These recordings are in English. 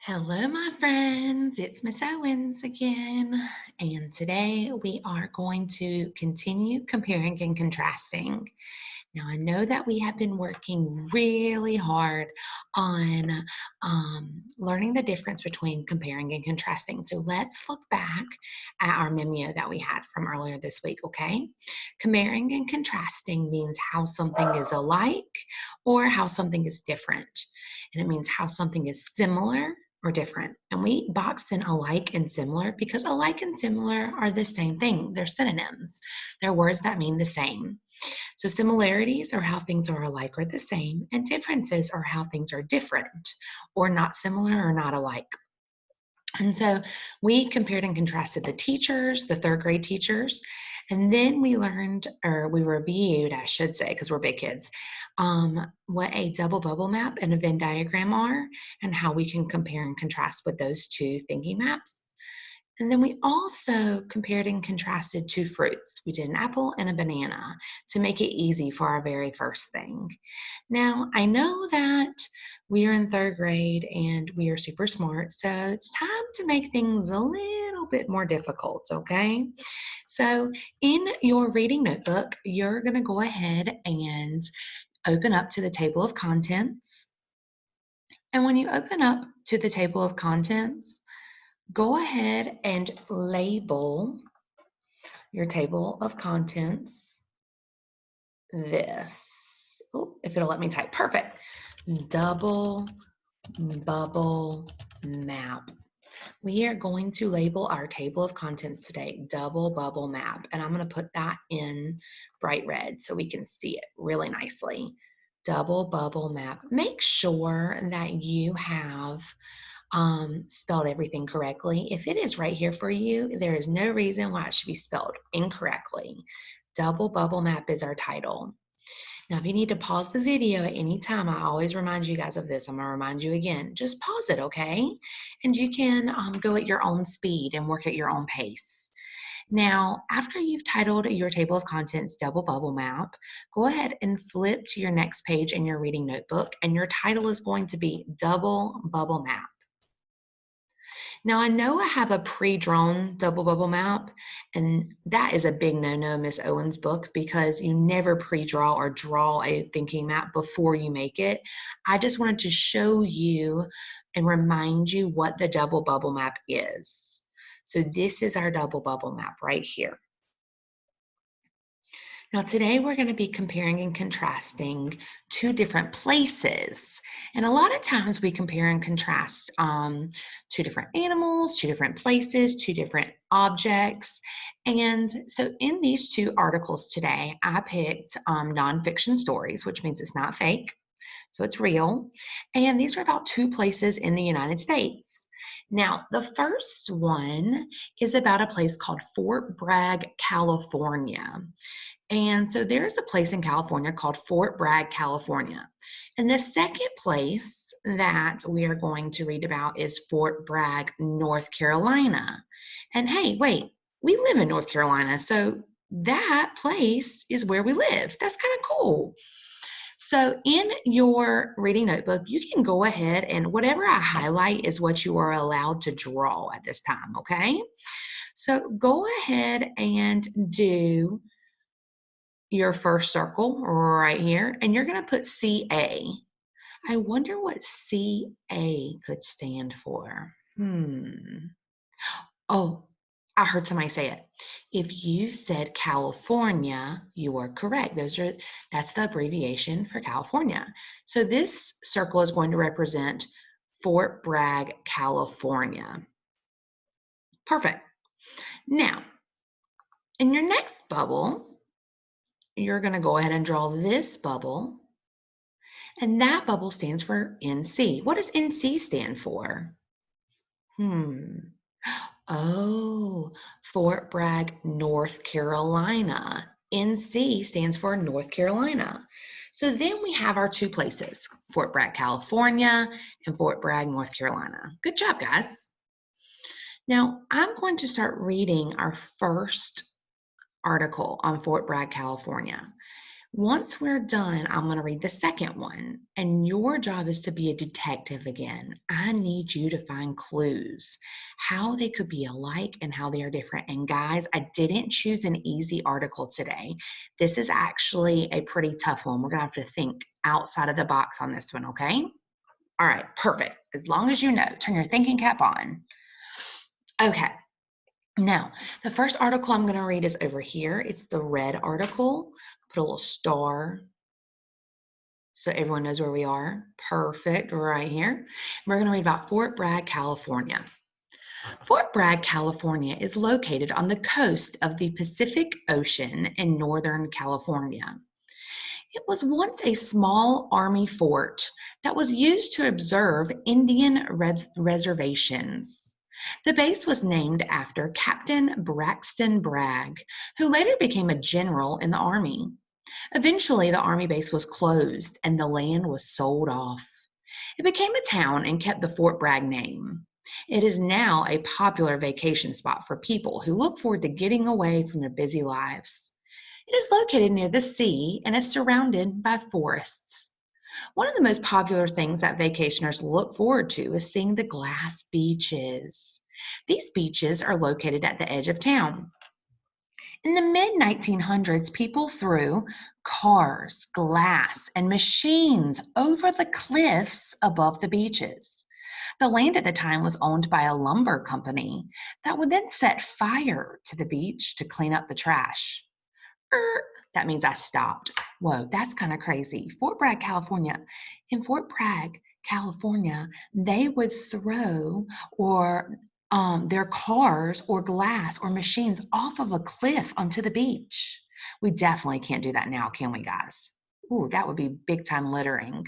Hello, my friends. It's Miss Owens again. And today we are going to continue comparing and contrasting. Now, I know that we have been working really hard on learning the difference between comparing and contrasting. So let's look back at our memo that we had from earlier this week, okay? Comparing and contrasting means how something is alike or how something is different. And it means how something is similar or different. And we box in alike and similar because alike and similar are the same thing. They're synonyms. They're words that mean the same. So similarities are how things are alike or the same, and differences are how things are different or not similar or not alike. And so we compared and contrasted the teachers, the third grade teachers, and then we learned, or we reviewed, I should say, because we're big kids, what a double bubble map and a Venn diagram are, and how we can compare and contrast with those two thinking maps. And then we also compared and contrasted two fruits. We did an apple and a banana to make it easy for our very first thing. Now, I know that we are in third grade and we are super smart, so it's time to make things a little bit more difficult, okay? So, in your reading notebook, you're going to go ahead and open up to the table of contents. And when you open up to the table of contents, go ahead and label your table of contents this. Oh, if it'll let me type. Perfect. Double bubble map. We are going to label our table of contents today, double bubble map. And I'm going to put that in bright red so we can see it really nicely. Double bubble map. Make sure that you have spelled everything correctly. If it is right here for you, there is no reason why it should be spelled incorrectly. Double bubble map is our title. Now, if you need to pause the video at any time, I always remind you guys of this. I'm going to remind you again. Just pause it, okay? And you can go at your own speed and work at your own pace. Now, after you've titled your table of contents double bubble map, go ahead and flip to your next page in your reading notebook, and your title is going to be double bubble map. Now, I know I have a pre-drawn double bubble map, and that is a big no-no, Miss Owens' book, because you never pre-draw or draw a thinking map before you make it. I just wanted to show you and remind you what the double bubble map is. So this is our double bubble map right here. Now, today we're going to be comparing and contrasting two different places. And a lot of times we compare and contrast two different animals, two different places, two different objects. And so in these two articles today, I picked nonfiction stories, which means it's not fake. So it's real. And these are about two places in the United States. Now, the first one is about a place called Fort Bragg, California. And so there's a place in California called Fort Bragg, California. And the second place that we are going to read about is Fort Bragg, North Carolina. And hey, wait, we live in North Carolina, so that place is where we live. That's kind of cool. So in your reading notebook, you can go ahead and whatever I highlight is what you are allowed to draw at this time, okay? So go ahead and do your first circle right here, and you're going to put CA. I wonder what CA could stand for. Oh, I heard somebody say it. If you said California, you are correct. That's the abbreviation for California. So this circle is going to represent Fort Bragg, California. Perfect. Now, in your next bubble, you're going to go ahead and draw this bubble, and that bubble stands for NC. What does NC stand for? Oh, Fort Bragg, North Carolina. NC stands for North Carolina. So then we have our two places, Fort Bragg, California, and Fort Bragg, North Carolina. Good job, guys. Now, I'm going to start reading our first article on Fort Bragg, California. Once we're done, I'm going to read the second one. And your job is to be a detective again. I need you to find clues, how they could be alike and how they are different. And guys, I didn't choose an easy article today. This is actually a pretty tough one. We're going to have to think outside of the box on this one, okay? All right, perfect. As long as you know, turn your thinking cap on. Okay. Now, the first article I'm going to read is over here. It's the red article. Put a little star so everyone knows where we are. Perfect, right here. We're going to read about Fort Bragg, California. Fort Bragg, California is located on the coast of the Pacific Ocean in Northern California. It was once a small army fort that was used to observe Indian reservations. The base was named after Captain Braxton Bragg, who later became a general in the Army. Eventually, the Army base was closed and the land was sold off. It became a town and kept the Fort Bragg name. It is now a popular vacation spot for people who look forward to getting away from their busy lives. It is located near the sea and is surrounded by forests. One of the most popular things that vacationers look forward to is seeing the glass beaches. These beaches are located at the edge of town. In the mid 1900s, people threw cars, glass, and machines over the cliffs above the beaches. The land at the time was owned by a lumber company that would then set fire to the beach to clean up the trash. That means I stopped. Whoa, that's kind of crazy. Fort Bragg, California. In Fort Bragg, California, they would throw or their cars or glass or machines off of a cliff onto the beach. We definitely can't do that now, can we, guys? Ooh, that would be big time littering.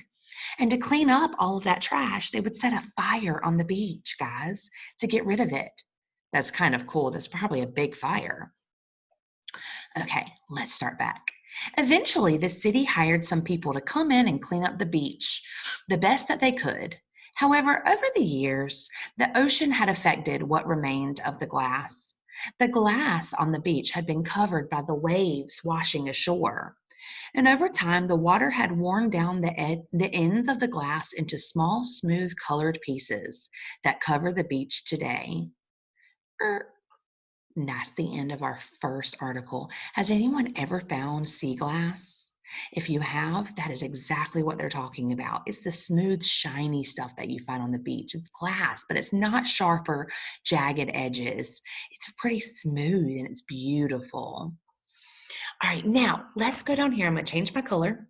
And to clean up all of that trash, they would set a fire on the beach, guys, to get rid of it. That's kind of cool. That's probably a big fire. Okay, let's start back. Eventually, the city hired some people to come in and clean up the beach the best that they could. However, over the years, the ocean had affected what remained of the glass. The glass on the beach had been covered by the waves washing ashore. And over time, the water had worn down the ends of the glass into small, smooth colored pieces that cover the beach today. And that's the end of our first article. Has anyone ever found sea glass? If you have, that is exactly what they're talking about. It's the smooth, shiny stuff that you find on the beach. It's glass, but it's not sharp or jagged edges. It's pretty smooth and it's beautiful. All right, now let's go down here. I'm going to change my color.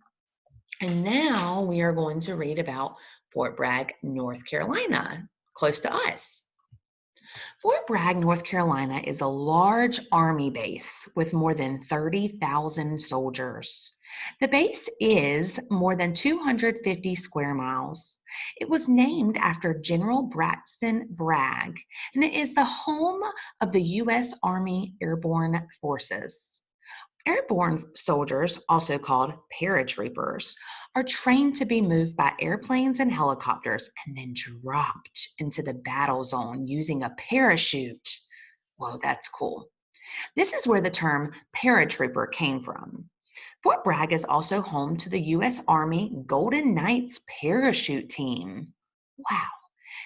And now we are going to read about Fort Bragg, North Carolina, close to us. Fort Bragg, North Carolina is a large Army base with more than 30,000 soldiers. The base is more than 250 square miles. It was named after General Braxton Bragg, and it is the home of the U.S. Army Airborne Forces. Airborne soldiers, also called paratroopers, are trained to be moved by airplanes and helicopters and then dropped into the battle zone using a parachute. Whoa, that's cool. This is where the term paratrooper came from. Fort Bragg is also home to the U.S. Army Golden Knights parachute team. Wow.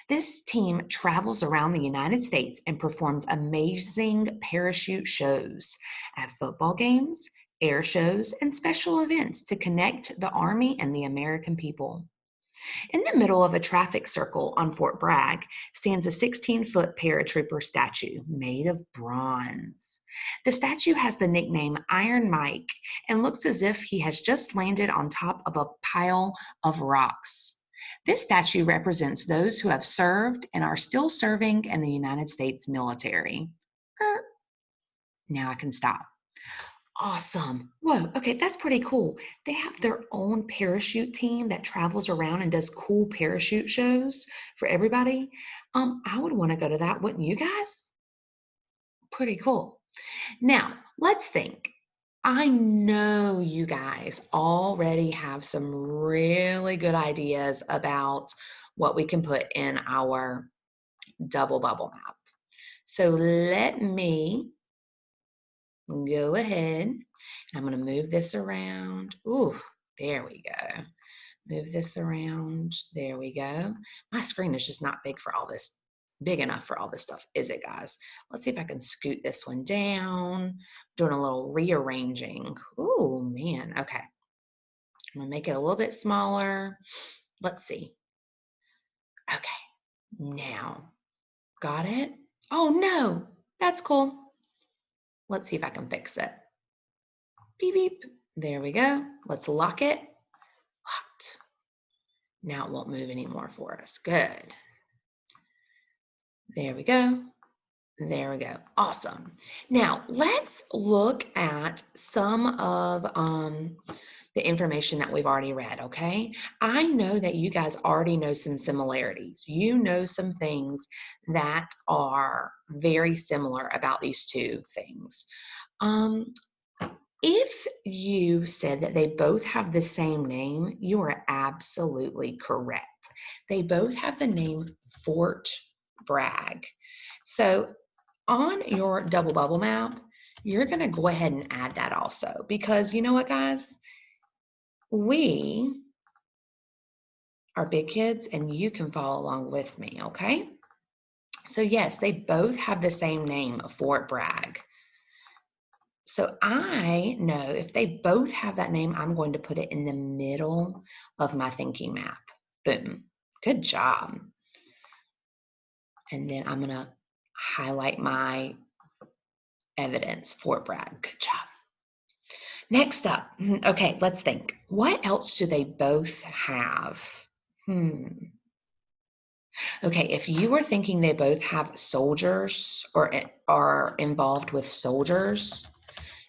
This team travels around the United States and performs amazing parachute shows at football games, air shows, and special events to connect the Army and the American people. In the middle of a traffic circle on Fort Bragg stands a 16-foot paratrooper statue made of bronze. The statue has the nickname Iron Mike and looks as if he has just landed on top of a pile of rocks. This statue represents those who have served and are still serving in the United States military. Now I can stop. Awesome. Whoa, okay, that's pretty cool. They have their own parachute team that travels around and does cool parachute shows for everybody. I would want to go to that, wouldn't you guys? Pretty cool. Now, let's think. I know you guys already have some really good ideas about what we can put in our double bubble map. So let me go ahead I'm going to move this around. Ooh, there we go. Move this around. There we go. My screen is just not big enough for all this stuff, is it, guys? Let's see if I can scoot this one down. Doing a little rearranging. Ooh, man. Okay. I'm going to make it a little bit smaller. Let's see. Okay. Now, got it? Oh, no. That's cool. Let's see if I can fix it. Beep, beep. There we go. Let's lock it. Locked. Now it won't move anymore for us. Good. There we go. There we go. Awesome. Now let's look at some of the information that we've already read, okay? I know that you guys already know some similarities. You know some things that are very similar about these two things. If you said that they both have the same name, you are absolutely correct. They both have the name Fort Bragg. So on your double bubble map, you're going to go ahead and add that also, because you know what, guys? We are big kids and you can follow along with me, okay? So yes, they both have the same name, Fort Bragg. So I know if they both have that name, I'm going to put it in the middle of my thinking map. Boom. Good job. And then I'm going to highlight my evidence, Fort Bragg. Good job. Next up, okay, let's think. What else do they both have? Okay, if you were thinking they both have soldiers or are involved with soldiers,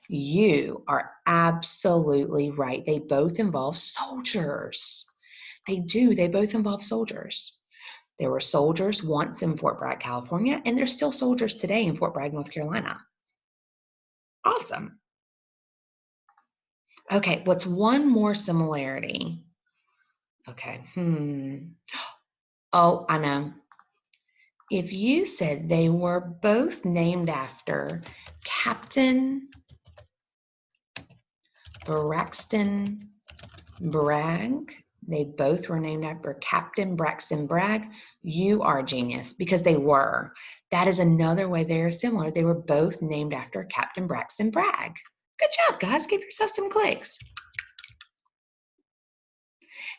you are absolutely right. They both involve soldiers. They do. They both involve soldiers. There were soldiers once in Fort Bragg, California, and there's still soldiers today in Fort Bragg, North Carolina. Awesome. Okay, what's one more similarity? Okay. Oh, I know. If you said they were both named after Captain Braxton Bragg, they both were named after Captain Braxton Bragg, you are a genius because they were. That is another way they are similar. They were both named after Captain Braxton Bragg. Good job, guys. Give yourself some clicks.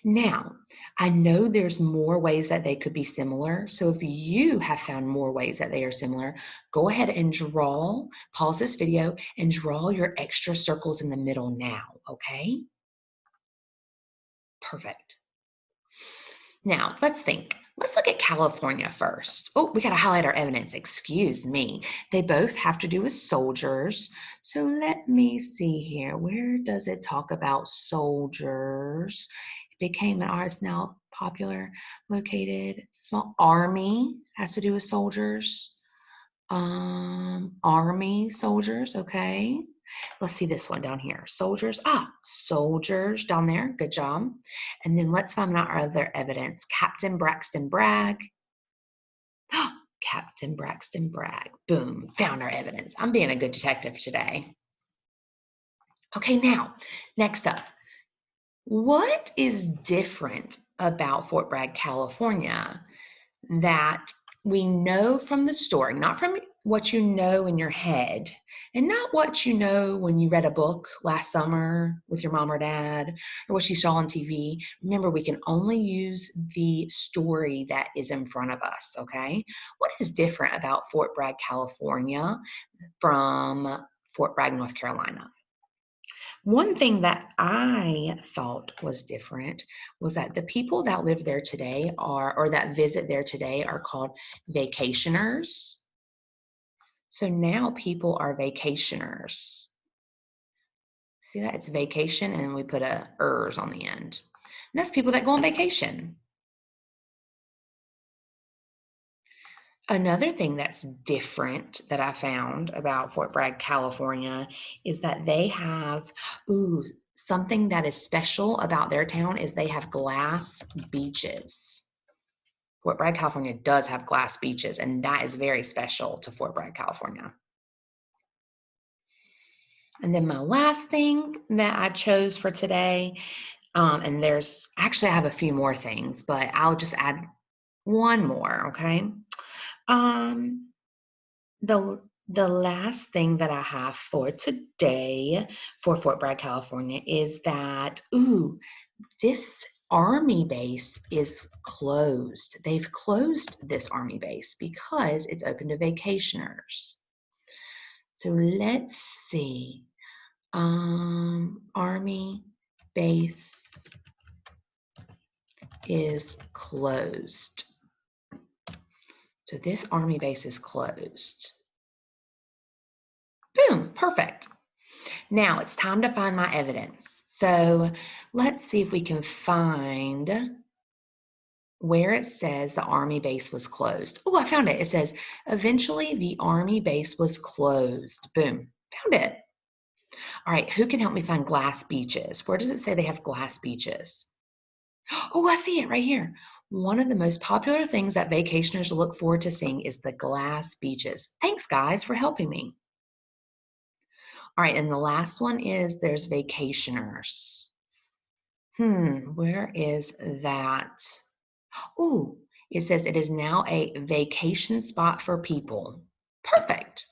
Now, I know there's more ways that they could be similar. So if you have found more ways that they are similar, go ahead and pause this video and draw your extra circles in the middle now, okay? Perfect. Now, let's think. Let's look at California first. Oh, we got to highlight our evidence. Excuse me. They both have to do with soldiers. So let me see here. Where does it talk about soldiers? It became an artist now popular, located. Small army has to do with soldiers. Army soldiers, okay. Let's see this one down here. Soldiers, soldiers down there, good job. And then let's find out our other evidence. Captain Braxton Bragg. Captain Braxton Bragg. Boom, found our evidence. I'm being a good detective today. Okay, now, next up. What is different about Fort Bragg, California that we know from the story, not from what you know in your head, and not what you know when you read a book last summer with your mom or dad, or what you saw on TV. Remember, we can only use the story that is in front of us, okay? What is different about Fort Bragg, California from Fort Bragg, North Carolina? One thing that I thought was different was that the people that live there today or that visit there today are called vacationers. So now people are vacationers. See that? It's vacation and we put a ers on the end. And that's people that go on vacation. Another thing that's different that I found about Fort Bragg, California is that they have, something that is special about their town is they have glass beaches. Fort Bragg, California does have glass beaches, and that is very special to Fort Bragg, California. And then my last thing that I chose for today, and there's actually I have a few more things, but I'll just add one more, okay? Um, the last thing that I have for today for Fort Bragg, California is that, this army base is closed. They've closed this army base because it's open to vacationers. So let's see. Army base is closed. So this army base is closed. Boom, perfect. Now it's time to find my evidence. So let's see if we can find where it says the army base was closed. Oh, I found it. It says, eventually the army base was closed. Boom, found it. All right, who can help me find glass beaches? Where does it say they have glass beaches? Oh, I see it right here. One of the most popular things that vacationers look forward to seeing is the glass beaches. Thanks, guys, for helping me. All right, and the last one is there's vacationers. Where is that? Oh, it says it is now a vacation spot for people. Perfect.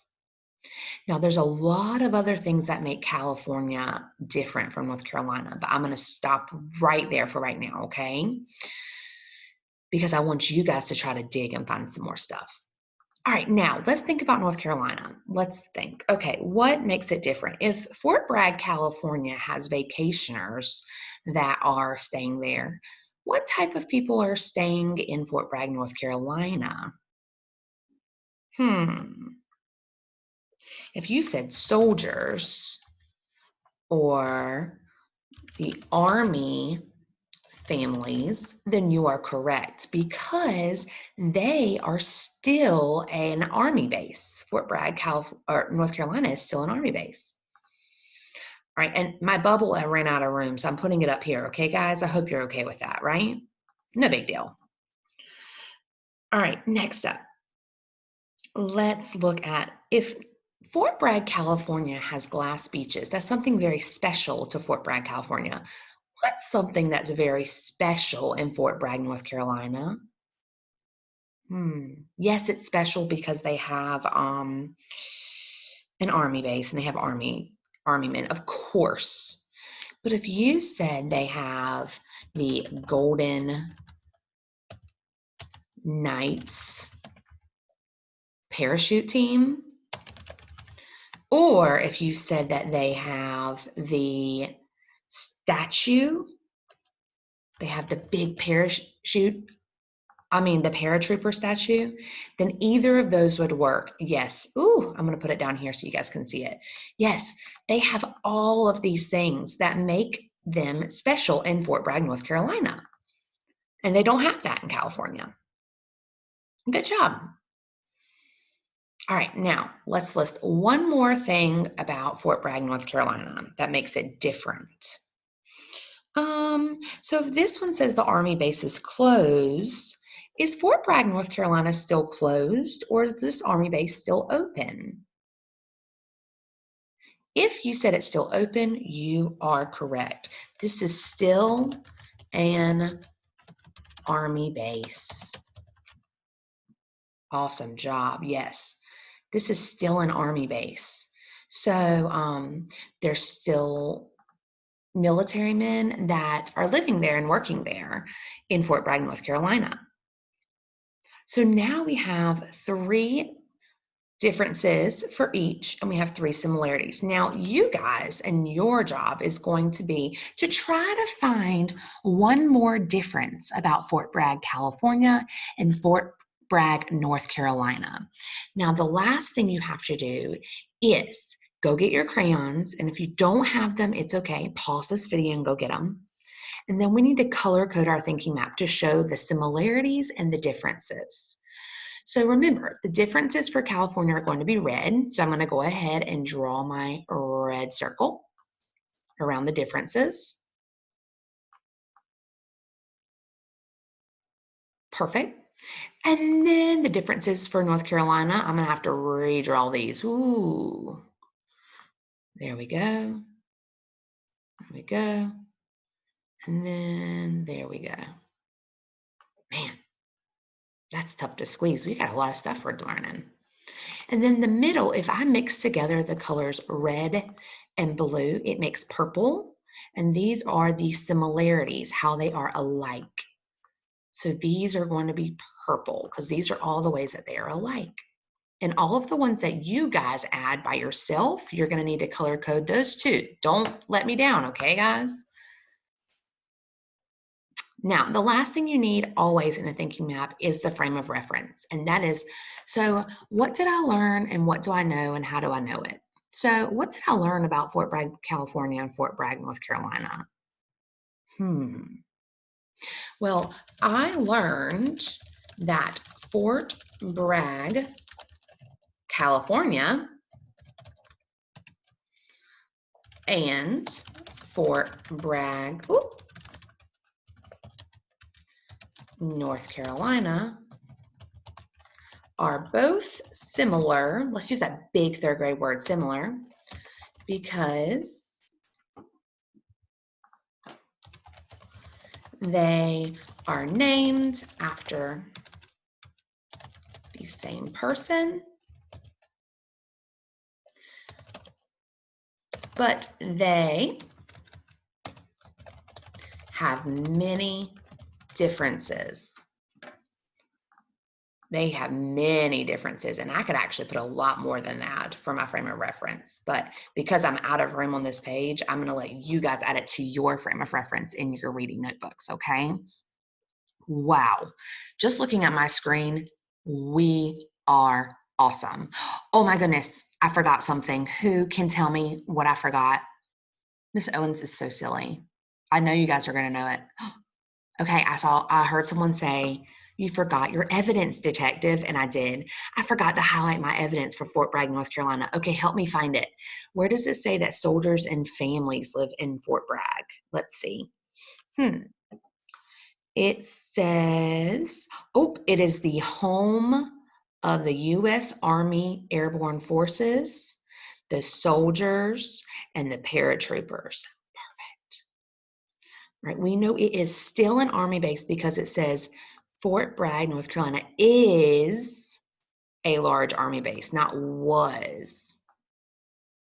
Now, there's a lot of other things that make California different from North Carolina, but I'm going to stop right there for right now, okay? Because I want you guys to try to dig and find some more stuff. All right, now let's think about North Carolina. Let's think, okay, what makes it different? If Fort Bragg, California has vacationers that are staying there, what type of people are staying in Fort Bragg, North Carolina? If you said soldiers or the Army families, then you are correct because they are still an Army base. Fort Bragg, North Carolina is still an Army base. All right, and my bubble ran out of room, so I'm putting it up here. Okay, guys, I hope you're okay with that, right? No big deal. All right, next up, let's look at if Fort Bragg, California has glass beaches. That's something very special to Fort Bragg, California. What's something that's very special in Fort Bragg, North Carolina? Yes, it's special because they have an army base and they have army men, of course. But if you said they have the Golden Knights parachute team, or if you said that they have the statue, they have the big the paratrooper statue, then either of those would work. Yes. Ooh, I'm going to put it down here so you guys can see it. Yes, they have all of these things that make them special in Fort Bragg, North Carolina. And they don't have that in California. Good job. All right, now let's list one more thing about Fort Bragg, North Carolina that makes it different. So if this one says the Army base is closed, is Fort Bragg, North Carolina still closed or is this Army base still open? If you said it's still open, you are correct. This is still an Army base. Awesome job, yes. This is still an Army base. So there's still military men that are living there and working there in Fort Bragg, North Carolina. So now we have 3 differences for each, and we have 3 similarities. Now, you guys and your job is going to be to try to find one more difference about Fort Bragg, California, and Fort Bragg, North Carolina. Now, the last thing you have to do is go get your crayons, and if you don't have them, it's okay. Pause this video and go get them. And then we need to color code our thinking map to show the similarities and the differences. So remember, the differences for California are going to be red. So I'm going to go ahead and draw my red circle around the differences. Perfect. And then the differences for North Carolina, I'm going to have to redraw these. Ooh. There we go. There we go. And then there we go. Man, that's tough to squeeze. We got a lot of stuff we're learning. And then the middle, if I mix together the colors red and blue, it makes purple. And these are the similarities, how they are alike. So these are going to be purple because these are all the ways that they are alike. And all of the ones that you guys add by yourself, you're going to need to color code those too. Don't let me down, okay, guys? Now, the last thing you need always in a thinking map is the frame of reference. And that is, so what did I learn and what do I know and how do I know it? So what did I learn about Fort Bragg, California and Fort Bragg, North Carolina? Well, I learned that Fort Bragg, California and Fort Bragg, North Carolina are both similar. Let's use that big third grade word, similar, because they are named after the same person, but they have many differences. They have many differences, and I could actually put a lot more than that for my frame of reference, but because I'm out of room on this page, I'm going to let you guys add it to your frame of reference in your reading notebooks, okay? Wow, just looking at my screen, we are awesome. Oh my goodness, I forgot something. Who can tell me what I forgot? Miss Owens is so silly. I know you guys are going to know it. Okay, I heard someone say, you forgot your evidence, detective, and I did. I forgot to highlight my evidence for Fort Bragg, North Carolina. Okay, help me find it. Where does it say that soldiers and families live in Fort Bragg? Let's see. It says, it is the home of the U.S. Army Airborne Forces, the soldiers, and the paratroopers. Right? We know it is still an Army base because it says Fort Bragg, North Carolina is a large Army base, not was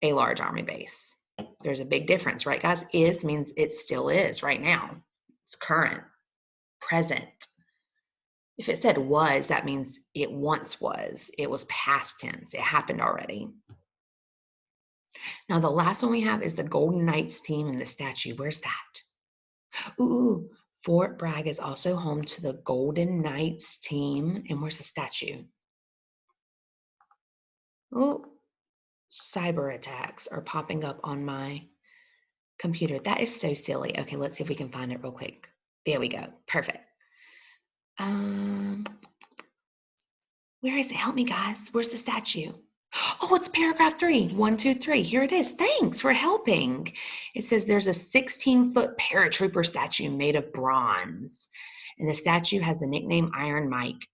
a large Army base. There's a big difference, right, guys? Is means it still is right now. It's current, present. If it said was, that means it once was. It was past tense. It happened already. Now, the last one we have is the Golden Knights team and the statue. Where's that? Ooh, Fort Bragg is also home to the Golden Knights team. And where's the statue? Oh, cyber attacks are popping up on my computer. That is so silly. Okay, let's see if we can find it real quick. There we go. Perfect. Where is it? Help me, guys. Where's the statue? Oh, it's paragraph 3. 1, 2, 3. Here it is. Thanks for helping. It says there's a 16-foot paratrooper statue made of bronze. And the statue has the nickname Iron Mike.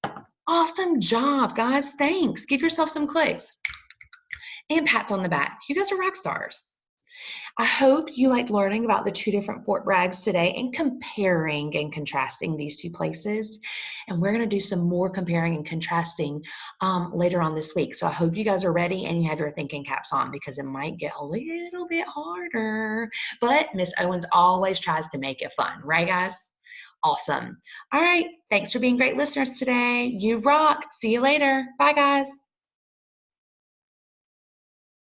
Awesome job, guys. Thanks. Give yourself some clicks and pats on the back. You guys are rock stars. I hope you liked learning about the 2 different Fort Braggs today and comparing and contrasting these 2 places. And we're going to do some more comparing and contrasting later on this week. So I hope you guys are ready and you have your thinking caps on because it might get a little bit harder. But Miss Owens always tries to make it fun, right, guys? Awesome. All right. Thanks for being great listeners today. You rock. See you later. Bye, guys.